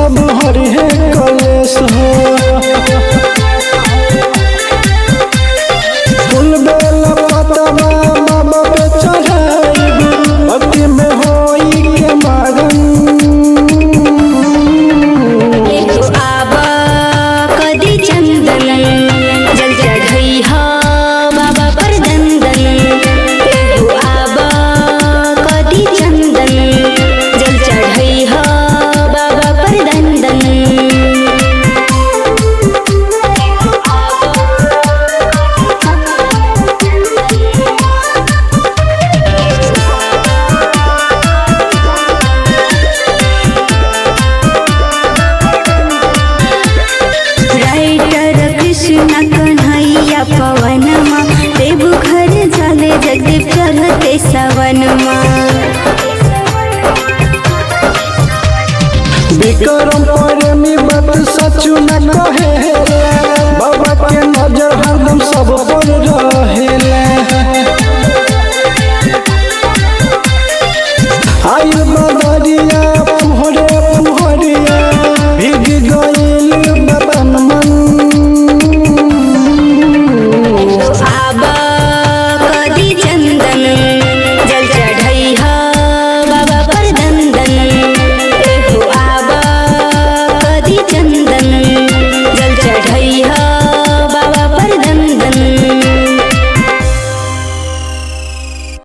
सब हरि है कलेश हो। फूल बेला पतवा बाबा पे चढ़ाइब, भक्ति में होई के मगन। कदी चंदन जल चढ़ई हा बाबा पर दंदन। आबा कदी चंदन जल चढ़ई हा बाबा पर दंदन। कृष्ण कन्हैया पवनमा देव घर जाले जगदीप चढ़ते सवनमा। विक्रम प्रेमी बात सचू न कहेला, बाबा के नजर हरदम सब पर रहेला। आइल बदरिया